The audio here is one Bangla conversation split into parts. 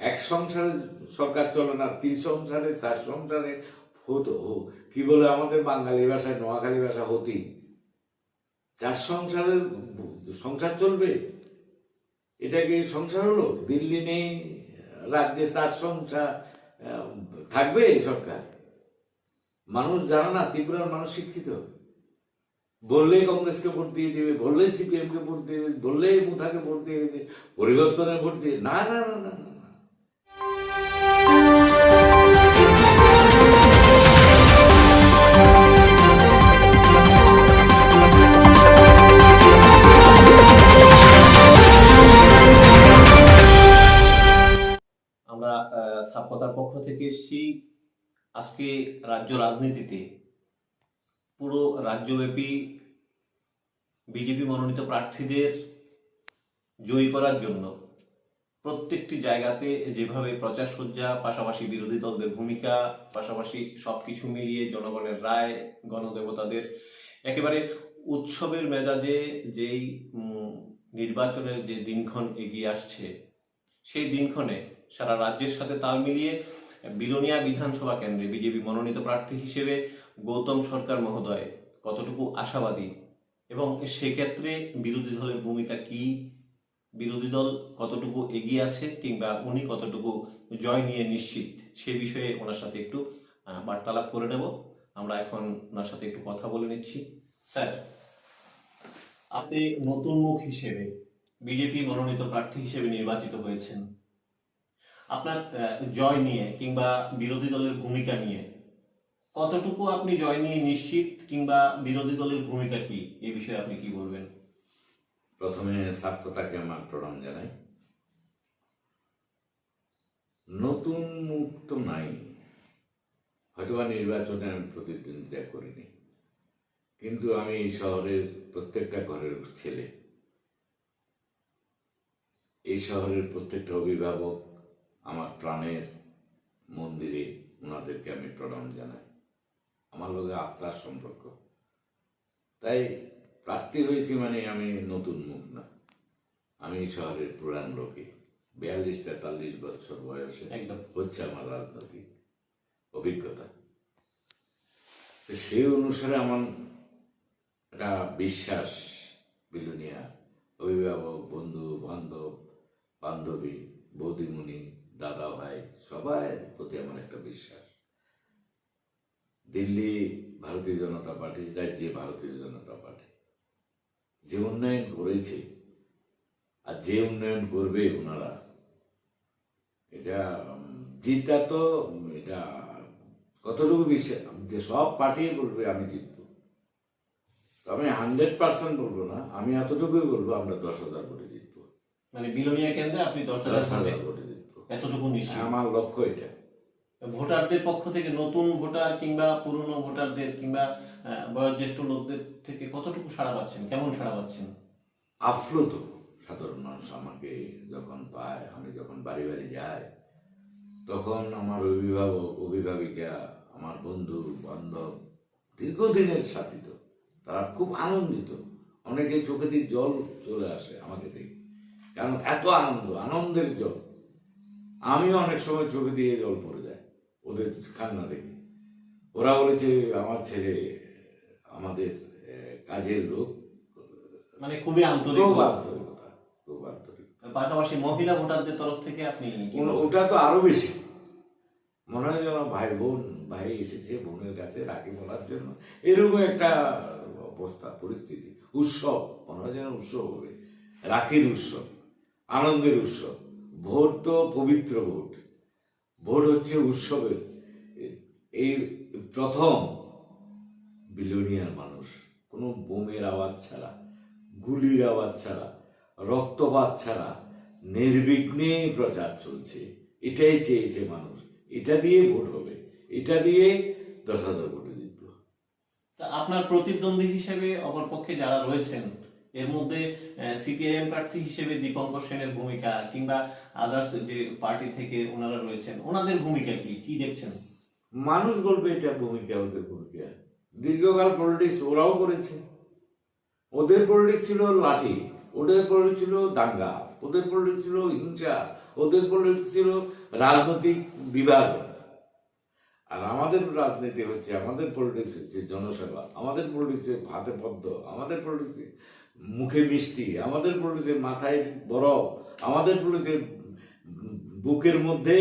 এক সংসারে সরকার চলে না, 3 সংসারে 4 সংসারে হতো। কি বলে আমাদের বাঙালি ভাষায়, নোয়াখালী ভাষা হতি, 4 সংসারের সংসার চলবে? এটা কি সংসার হলো? দিল্লি নেই, রাজ্যে 4 সংসার থাকবে এই সরকার? মানুষ জানে না, ত্রিপুরার মানুষ শিক্ষিত। বললেই কংগ্রেসকে ভোট দিয়ে দিবে, বললেই সিপিএম কে ভোট দিয়ে দিবে, বললেই মুথাকে ভোট দিয়ে দিবে, পরিবর্তনে ভোট দিয়ে না না না না না। আমরা সাপকতার পক্ষ থেকে এসেছি। আজকে রাজ্য রাজনীতিতে পুরো রাজ্যব্যাপী বিজেপি মনোনীত প্রার্থীদের জয়ী করার জন্য প্রত্যেকটি জায়গাতে যেভাবে প্রচার সজ্জা, পাশাপাশি বিরোধী দলদের ভূমিকা, পাশাপাশি সবকিছু মিলিয়ে জনগণের রায়, গণদেবতাদের একেবারে উৎসবের মেজাজে যেই নির্বাচনের যে দিনক্ষণ এগিয়ে আসছে, সেই দিনক্ষণে সারা রাজ্যের সাথে তাল মিলিয়ে বিলোনিয়া বিধানসভা কেন্দ্রে বিজেপি মনোনীত প্রার্থী হিসেবে গৌতম সরকার মহোদয় কতটুকু আশাবাদী এবং সেক্ষেত্রে বিরোধী দলের ভূমিকা কি, বিরোধী দল কতটুকু এগিয়ে আছে, কিংবা উনি কতটুকু জয় নিয়ে নিশ্চিত, সে বিষয়ে ওনার সাথে একটু বার্তালাপ করে নেব। আমরা এখন ওনার সাথে একটু কথা বলে নিচ্ছি। স্যার, আপনি নতুন মুখ হিসেবে বিজেপি মনোনীত প্রার্থী হিসেবে নির্বাচিত হয়েছেন। আপনার জয় নিয়ে কিংবা বিরোধী দলের ভূমিকা নিয়ে কতটুকু আপনি জয় নিয়ে নিশ্চিত, কিংবা বিরোধী দলের ভূমিকা কি, এই বিষয়ে আপনি কি বলবেন? প্রথমে সাপকতাকে আমার প্রণাম জানাই। নতুন মুখ তো নাই, হয়তোবা নির্বাচনে আমি প্রতিদ্বন্দ্বিতা করিনি, কিন্তু আমি এই শহরের প্রত্যেকটা ঘরের ছেলে, এই শহরের প্রত্যেকটা অভিভাবক, আমার প্রাণের মন্দিরে ওনাদেরকে আমি প্রণাম জানাই। আমার লোকে আত্মার সম্পর্ক, তাই প্রার্থী হয়েছি মানে আমি নতুন মুখ না, আমি শহরের পুরান লোকে। 42-43 বছর বয়সে একদম হচ্ছে আমার রাজনৈতিক অভিজ্ঞতা। সেই অনুসারে আমার একটা বিশ্বাস, বিলোনিয়া অভিভাবক, বন্ধু বান্ধব, বান্ধবী, বৌদিমণি, দাদা ভাই, সবার প্রতি আমার একটা বিশ্বাস। দিল্লি ভারতীয় জনতা পার্টি, রাজ্যে ভারতীয় জনতা পার্টি যে উন্নয়ন করেছে আর যে উন্নয়ন করবে ওনারা, এটা জিতা তো, এটা কতটুকু বিশ্বাস যে সব পার্টি বলবে আমি জিতবো, আমি 100% বলবো না, আমি এতটুকুই বলবো আমরা 10,000 ভোটে জিতবো। মানে বিলোনিয়া কেন্দ্রে আপনি 10,000 ভোটে জিতবো, এতটুকু নিশ্চিত? আমার লক্ষ্য এটা। ভোটারদের পক্ষ থেকে, নতুন ভোটার কিংবা পুরনো ভোটারদের কিংবা বয়োজ্যেষ্ঠ লোকদের থেকে কতটুকু সাড়া পাচ্ছেন, কেমন সাড়া পাচ্ছেন? আপ্লুত সাধারণ মানুষ আমাকে যখন পায়, আমি যখন বাড়ি বাড়ি যাই, তখন আমার অভিভাবক, অভিভাবিকা, আমার বন্ধু বান্ধব, দীর্ঘদিনের সাথী, তো তারা খুব আনন্দিত। অনেকে চোখে দিয়ে জল চলে আসে আমাকে দেখে, কারণ এত আনন্দ, আনন্দের জল। আমিও অনেক সময় চোখে দিয়ে জল পড়ে যায় ওদের কান্না দেখে। ওরা বলেছে আমার ছেলে আমাদের কাজের লোক, মানে খুবই আন্তরিক, খুব আন্তরিকতা, খুব আন্তরিক। পাশাপাশি মহিলা ভোটারদের তরফ থেকে আপনি ওটা তো আরো বেশি, মনে হয় যেন ভাই বোন, ভাই এসেছে বোনের কাছে রাখি বলার জন্য, এরকম একটা অবস্থা, পরিস্থিতি। উৎসব, মনে হয় যেন উৎসব হবে, রাখির উৎসব, আনন্দের উৎসব। ভোট তো পবিত্র, ভোট, ভোট হচ্ছে উৎসবের। এই প্রথম বিলোনিয়ার মানুষ কোনো বোমের আওয়াজ ছাড়া, গুলির আওয়াজ ছাড়া, রক্তপাত ছাড়া নির্বিঘ্নে প্রচার চলছে। এটাই চেয়েছে মানুষ, এটা দিয়ে ভোট হবে, এটা দিয়ে 10,000 ভোটে জিতব। আপনার প্রতিদ্বন্দ্বী হিসেবে অপরপক্ষে যারা রয়েছেন, এর মধ্যে সিপিআইএম প্রার্থী হিসেবে দীপঙ্কর সেনের ভূমিকা, কিংবা আদার্স যে পার্টি থেকে ওনারা রয়েছেন, ওনাদের ভূমিকা কি, কি দেখছেন? মানুষ বলবে এটা ভূমিকা, ওদের ভূমিকা। দীর্ঘকাল পলিটিক্স ওরাও করেছে, ওদের পলিটিক্স ছিল লাঠি, ওদের পলিটিক্স ছিল দাঙ্গা, ওদের পলিটিক্স ছিল হিংসা, ওদের পলিটিক্স ছিল রাজনৈতিক বিভাজন, আর আমাদের রাজনীতি হচ্ছে, আমাদের পলিটিক্স হচ্ছে জনসেবা, আমাদের পলিটিক্স ভাতে পদ্ম, আমাদের পলিটিক্স মুখে মিষ্টি, আমাদের পলিটিক্স মাথায় বরফ, আমাদের পলিটিক্স বুকের মধ্যে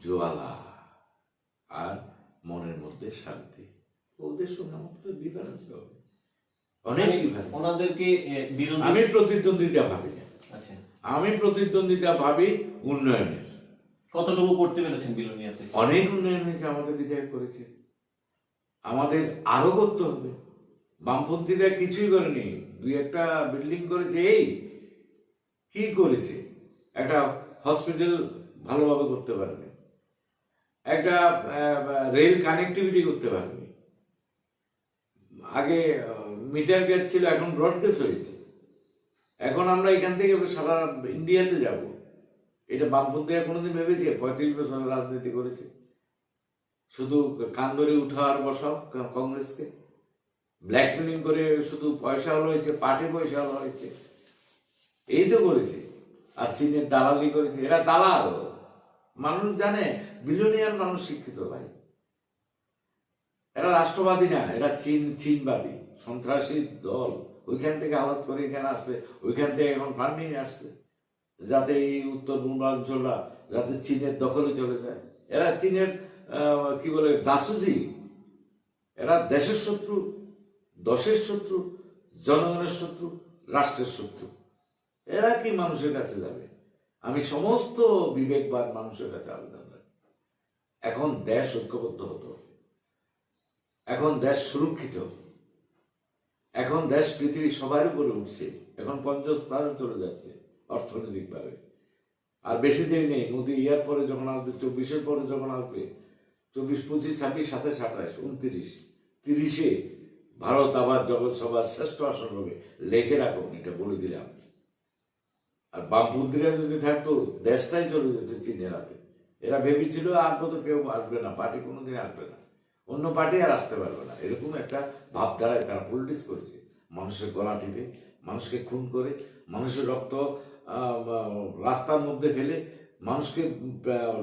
জোয়ালা আর মনের মধ্যে শান্তি। ওদের সঙ্গে আমার তো ডিফারেন্স হবে, অনেক ডিফারেন্স। ওনাদেরকে বিরোধী আমি প্রতিদ্বন্দ্বিতা ভাবি না, আচ্ছা, আমি প্রতিদ্বন্দ্বিতা ভাবি উন্নয়নের। কতটুকু করতে পেরেছেন বিলোনিয়াতে? অনেক উন্নয়ন হয়েছে, আমাদের বিধায়ক করেছে, আমাদের আরো করতে হবে। বামপন্থীরা কিছুই করেনি, দুই একটা বিল্ডিং করেছে। এই কি করেছে? একটা হসপিটাল ভালোভাবে করতে পারেনি, একটা রেল কানেক্টিভিটি করতে পারেনি। আগে মিটার গেজ ছিল, এখন ব্রড গেজ হয়েছে। এখন আমরা এখান থেকে সারা ইন্ডিয়াতে যাব। এটা বামপন্থীরা কোনোদিন ভেবেছে? 35 বছর রাজনীতি করেছে, শুধু কান ধরে উঠা আর বসাও কংগ্রেসকে, ব্ল্যাকমেলিং করে শুধু পয়সা হলো হয়েছে, পার্টি পয়সা হলো হয়েছে, এই তো করেছে। আর চীনের দালালি করেছে, এরা দালাল। মানুষ জানে, বিলিয়নিয়ার মানুষ শিক্ষিত ভাই, এরা রাষ্ট্রবাদী না, এরা চীনবাদী সন্ত্রাসী দল। ওইখান থেকে আলাদ করে এখানে আসছে, ওইখান থেকে এখন ফান্ডিং আসছে, যাতে এই উত্তর পূর্বাঞ্চলটা যাতে চীনের দখলে চলে যায়। এরা চীনের কি বলে জাসুসি, এরা দেশের শত্রু, দশের শত্রু, জনগণের শত্রু, রাষ্ট্রের শত্রু। এরা কি মানুষের কাছে যাবে? আমি সমস্ত বিবেকবান মানুষের কাছে আবেদন রাখি, এখন দেশ ঐক্যবদ্ধ হতো, এখন দেশ সুরক্ষিত, এখন দেশ পৃথিবী সবার উপরে উঠছে, এখন 50 স্থানে চলে যাচ্ছে অর্থনৈতিকভাবে। আর বেশি দেরি নেই, মোদি ইয়ার পরে যখন আসবে, 24-এর পরে যখন আসবে, 24, 25, 26, 27, 28, 29, 30-এ ভারত আবার জগৎ সভার শ্রেষ্ঠ আসন হবে। লেখে রাখুন, এটা বলে দিলাম। আর বামপন্থীরা যদি থাকতো, দেশটাই চলে যেত চীনের হাতে। এরা ভেবেছিল আর তো কেউ আসবে না, পার্টি কোনোদিন আসবে না, অন্য পার্টি আর আসতে পারবে না, এরকম একটা ভাবধারায় তারা পলিটিক্স করেছে। মানুষের গলা টিপে, মানুষকে খুন করে, মানুষের রক্ত রাস্তার মধ্যে ফেলে, মানুষকে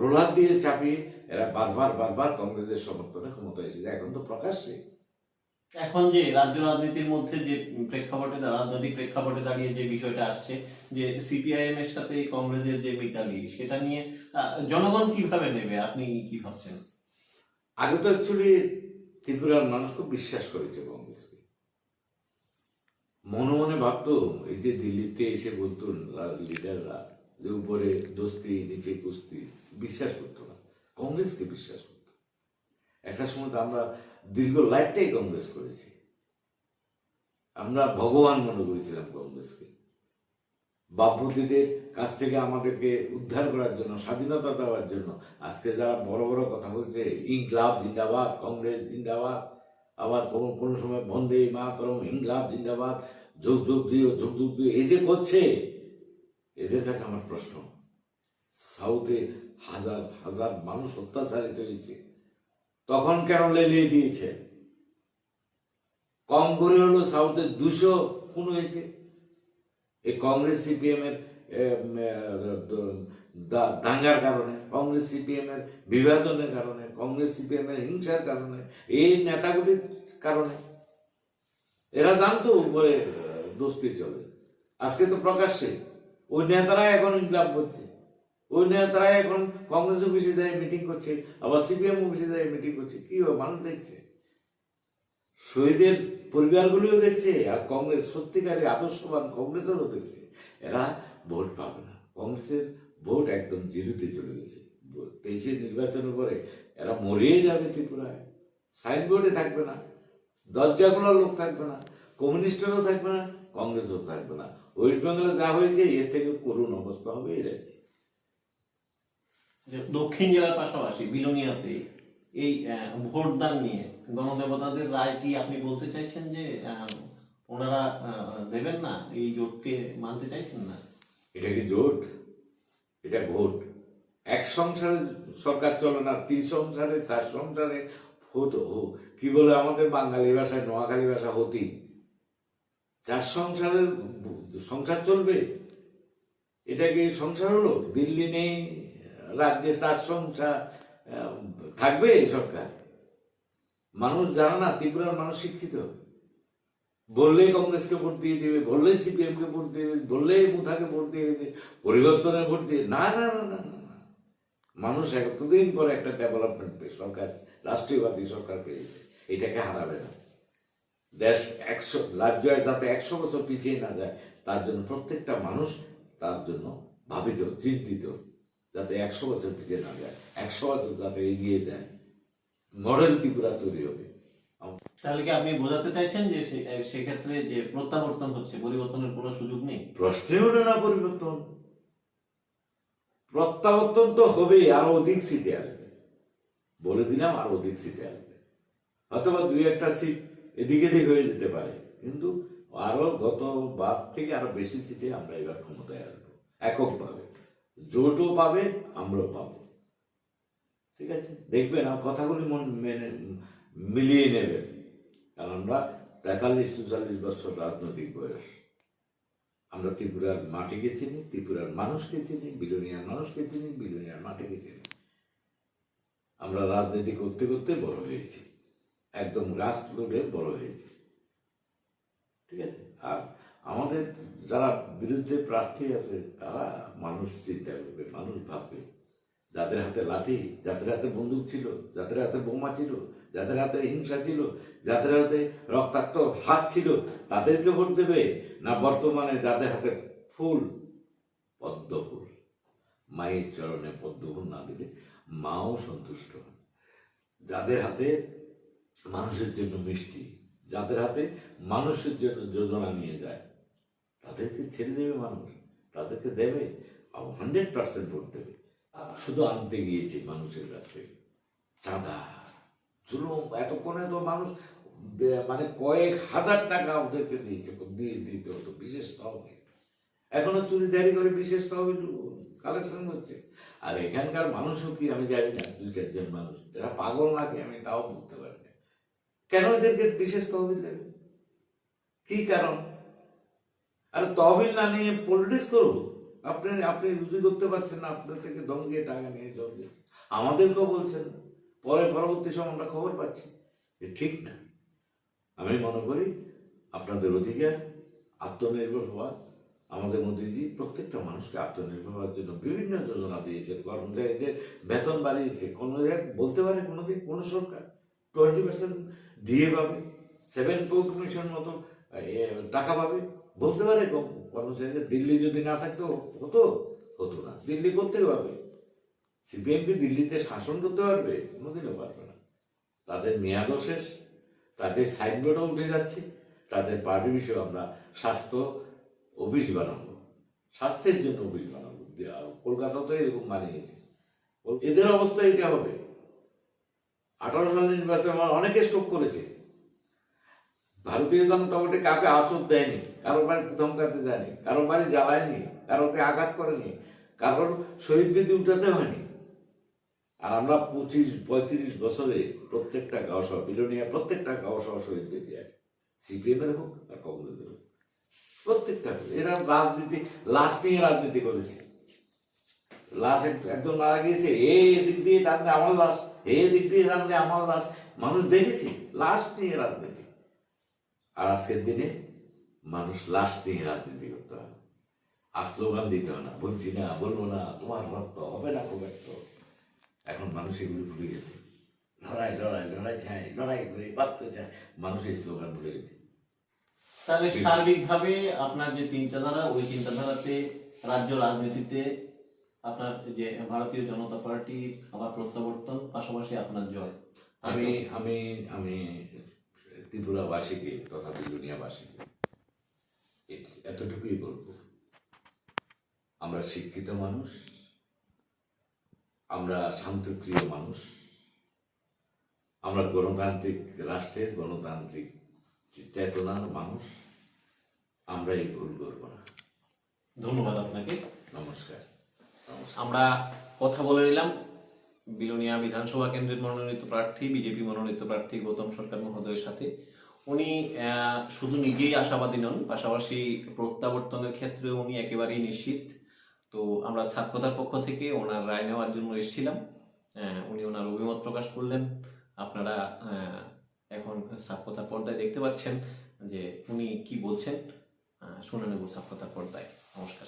রোলার দিয়ে চাপিয়ে এরা বারবার কংগ্রেসের সমর্থনে ক্ষমতা এসেছে। এখন তো প্রকাশ্যে, এখন যে রাজ্য রাজনীতির মধ্যে যে প্রেক্ষাপটে, রাজনৈতিক প্রেক্ষাপটে দাঁড়িয়ে যে বিষয়টা আসছে, যে সিপিআইএম এর সাথে কংগ্রেসের যে মিতালি, সেটা নিয়ে জনগণ কিভাবে নেবে, আপনি কি ভাবছেন? আগে তো অ্যাকচুয়ালি ত্রিপুরার মানুষ খুব বিশ্বাস করেছে কংগ্রেসকে, মনে মনে ভাবতো, এই যে দিল্লিতে এসে বলতো লিডাররা যে উপরে দোস্তি নিচে কুস্তি, বিশ্বাস করতো না, কংগ্রেসকে বিশ্বাস করতো। একটা সময় তো আমরা দীর্ঘ লাইফটাই কংগ্রেস করেছি, আমরা ভগবান মনে করেছিলাম কংগ্রেসকে। বামপন্থীদের কাছ থেকে আমাদেরকে উদ্ধার করার জন্য, স্বাধীনতা দেওয়ার জন্য আজকে যারা বড় বড় কথা বলছে, ইনকলাব জিন্দাবাদ, কংগ্রেস জিন্দাবাদ, আবার কোনো সময় বন্দে মাতরম, ইনকলাব জিন্দাবাদ, যুগ যুগ দিও, যুগ যুগ দিও, এই যে করছে, এদের কাছে আমার প্রশ্ন, সাউথে হাজার হাজার মানুষ অত্যাচারিত হয়েছে, তখন কেন লেলিয়ে দিয়েছে? কম করে হলো সাউথে 200 খুন হয়েছে। এই কংগ্রেস সিপিএম এর দাঙ্গার কারণে, কংগ্রেস সিপিএম এর বিভাজনের কারণে, কংগ্রেস সিপিএম এর হিংসার কারণে, এই নেতাগুলির কারণে। এরা জানতো উপরে দোস্তি চলে, আজকে তো প্রকাশ্যে ওই নেতারা এখন ইনকলাব করছে, ওই নেতারা এখন কংগ্রেস অফিসে যায় মিটিং করছে, আবার সিপিএম অফিসে যায় মিটিং করছে। কি হবে? মানুষ দেখছে, শহীদের পরিবারগুলিও দেখছে, আর কংগ্রেস সত্যিকারের আদর্শবান কংগ্রেসেরও দেখছে। এরা ভোট পাবে না, কংগ্রেসের ভোট একদম জিরোতে চলে গেছে। 23-এর নির্বাচনের পরে এরা মরিয়ে যাবে ত্রিপুরায়, সাইনবোর্ডে থাকবে না, দরজাগুলোর লোক থাকবে না, কমিউনিস্টেরও থাকবে না, কংগ্রেসও থাকবে না। ওয়েস্ট বেঙ্গলে যা হয়েছে এর থেকে করুণ অবস্থা হবে এই রাজ্যে। দক্ষিণ জেলার পাশাপাশি বিলোনিয়াতে এই ভোটদান নিয়ে গণদেবতাদের রায় কি আপনি বলতে চাইছেন যে ওনারা দেবেন না, এই জোটকে মানতে চাইছেন না? এটা কি জোট? এটা ভোট। এক সংসারে সরকার চলে না, 3 সংসারে 4 সংসারে হতো, কি বলে আমাদের বাঙালি ভাষায়, নোয়াখালী ভাষা হতি। 4 সংসারের সংসার চলবে, এটা কি সংসার হলো? দিল্লি নেই, রাজ্যে 4 সংসার, থাকবে এই সরকার? মানুষ জানে না, ত্রিপুরার মানুষ শিক্ষিত। বললেই কংগ্রেসকে ভোট দিয়ে দিবে, বললেই সিপিএম কে ভোট দিয়ে দিবে, বললেই মুথাকে ভোট দিয়ে দিবে, পরিবর্তনের ভোট দিয়ে, না না না না না না। মানুষ এতদিন পরে একটা ডেভেলপমেন্ট সরকার, রাষ্ট্রীয়বাদী সরকার পেয়েছে, এটাকে হারাবে না। দেশ 100 রাজ্য যাতে 100 বছর পিছিয়ে না যায়, তার জন্য প্রত্যেকটা মানুষ তার জন্য ভাবিত, চিন্তিত, যাতে 100 বছর পিছিয়ে না যায়, 100 বছর যাতে এগিয়ে যায়। মডেল ত্রিপুরা তৈরি হবে। তাহলে কি আপনি বোঝাতে চাইছেন যে সেক্ষেত্রে যে প্রত্যাবর্তন হচ্ছে, পরিবর্তনের কোনো সুযোগ নেই? প্রশ্নই ওঠে না পরিবর্তন। প্রত্যাবর্তন তো হবেই, আরো অধিক সিটে আসবে, বলে দিলাম, আরো অধিক সিটে আসবে। অথবা 2-1টা সিট এদিকে এদিক হয়ে যেতে পারে, কিন্তু আরো গতবার থেকে আরো বেশি সিটে আমরা এবার ক্ষমতায় আসবো, এককভাবে। জোটও পাবে, আমরাও পাবো। ঠিক আছে, দেখবেন, আর কথাগুলি মিলিয়ে নেবেন, কারণ আমরা 43-44 বছর রাজনৈতিক বয়স। আমরা ত্রিপুরার মাটিকে চিনি, ত্রিপুরার মানুষকে চিনি, বিলোনিয়ার মানুষকে চিনি, বিলোনিয়ার মাটিকে চিনি। আমরা রাজনীতি করতে করতে বড় হয়েছি, একদম গ্রাসরুটে বড় হয়েছি। ঠিক আছে, আর আমাদের যারা বিরুদ্ধে প্রার্থী আছে, তারা মানুষ চিন্তা করবে, মানুষ ভাববে। যাদের হাতে লাঠি, যাদের হাতে বন্দুক ছিল, যাদের হাতে বোমা ছিল, যাদের হাতে হিংসা ছিল, যাদের হাতে রক্তাক্ত হাত ছিল, তাদেরকে ভোট দেবে, না বর্তমানে যাদের হাতে ফুল, পদ্ম ফুল, মায়ের চরণে পদ্ম ফুল না দিলে মাও সন্তুষ্ট হন, যাদের হাতে মানুষের জন্য মিষ্টি, যাদের হাতে মানুষের জন্য যোজনা নিয়ে যায়, তাদেরকে ছেড়ে দেবে মানুষ, তাদেরকে দেবে, 100% ভোট দেবে। শুধু আনতে গিয়েছি মানুষের কাছ থেকে চাঁদা, জুলুম। এতক্ষণে তো মানুষ মানে কয়েক হাজার টাকা ওদেরকে দিয়েছে, দিয়ে দিতে হতো বিশেষ তহবিল। এখনো চুরিদারি করে বিশেষ তহবিল কালেকশন হচ্ছে। আর এখানকার মানুষও কি আমি জানি না, 2-4 জন মানুষ যারা পাগল নাকি আমি তাও বুঝতে পারি না, কেন এদেরকে বিশেষ তহবিল দেবে, কি কারণ? আর তহবিল না নিয়ে পলিটিক্স করবো? আপনি রুজু করতে পারছেন না, আপনার থেকে দম দিয়ে টাকা নিয়ে চলছে, আমাদেরকেও বলছেন। পরবর্তী সময় আমরা খবর পাচ্ছি যে ঠিক না। আমি মনে করি আপনাদের অধিকার আত্মনির্ভর হওয়া। আমাদের মোদীজি প্রত্যেকটা মানুষকে আত্মনির্ভর হওয়ার জন্য বিভিন্ন যোজনা দিয়েছে, কর্মচারীদের বেতন বাড়িয়েছে। কোনো জায়গায় বলতে পারে কোনোদিন কোনো সরকার 20% দিয়ে পাবে, 7 কমিশন মতো টাকা পাবে, বলতে পারে কর্মচারীদের? দিল্লি যদি না থাকতো হতো না। দিল্লি করতে পারবে? সিপিএম কি দিল্লিতে শাসন করতে পারবে? কোনোদিনও পারবে না। তাদের মেয়াদও শেষ, তাদের সাইনবোর্ডও উঠে যাচ্ছে, তাদের পার্টি বিষয়ে আমরা স্বাস্থ্য অফিস বানাবো, স্বাস্থ্যের জন্য অফিস বানাবো। কলকাতা তো এরকম বানিয়েছে, এদের অবস্থা এটা হবে। 18 সাল নির্বাচনে আমার অনেকে স্ট্রোক করেছে। ভারতীয় জনতা পার্টি কাউকে আঁচড় দেয়নি, কারোর বাড়িতে ধমকাতে যায়নি, কারোর বাড়ি জ্বালায়নি, কারোকে আঘাত করেনি, কারোর শহীদ বীথি উঠাতে হয়নি। আর আমরা 25-35 বছরে প্রত্যেকটা গাঁও সহ, বিলোনিয়া প্রত্যেকটা গাঁও সহ শহীদ বীথি আছে, সিপিএম এর হোক আর কংগ্রেসের হোক, প্রত্যেকটা। এরা রাজনীতি, লাশ নিয়ে রাজনীতি করেছে। লাশ একদম মারা গিয়েছে, এই দিক দিয়ে টানতে আমার লাশ, এই দিক দিয়ে টানতে আমার লাশ, মানুষ দেখেছে, লাশ নিয়ে রাজনীতি। আর আজকের দিনে মানুষ লাশ নিয়ে রাজনীতি করতে হয়, আর স্লোগান দিতে হয় না, বলছি না, বলবো না, তোমার রক্ত হবে না খুব একটা। এখন মানুষ এগুলো ভুলে গেছে। লড়াই লড়াই লড়াই চায়, লড়াই করে বাঁচতে চায়, মানুষ এই স্লোগান ভুলে গেছে। তাহলে সার্বিকভাবে আপনার যে চিন্তাধারা, ওই চিন্তাধারাতে রাজ্য রাজনীতিতে আপনার যে ভারতীয় জনতা পার্টির আবার প্রত্যাবর্তন, পাশাপাশি আপনার জয়। আমি আমি আমি ত্রিপুরাবাসীকে তথা বিলোনিয়াবাসীকে এতটুকুই বলবো, আমরা শিক্ষিত মানুষ, আমরা শান্তপ্রিয় মানুষ, আমরা গণতান্ত্রিক রাষ্ট্রের গণতান্ত্রিক চেতনার মানুষ, আমরা এই ভুল করবো না। ধন্যবাদ আপনাকে। নমস্কার। আমরা কথা বলে নিলাম বিলোনিয়া বিধানসভা কেন্দ্রের মনোনীত প্রার্থী, বিজেপি মনোনীত প্রার্থী গৌতম সরকার মহোদয়ের সাথে। উনি শুধু নিজেই আশাবাদী নন, পাশাপাশি প্রত্যাবর্তনের ক্ষেত্রে উনি একেবারেই নিশ্চিত। তো আমরা সাক্ষতার পক্ষ থেকে ওনার রায় নেওয়ার জন্য এসেছিলাম। উনি ওনার অভিমত প্রকাশ করলেন। আপনারা এখন সাক্ষতার পর্দায় দেখতে পাচ্ছেন যে উনি কি বলছেন। শুনে নেব সাক্ষতার পর্দায়। নমস্কার।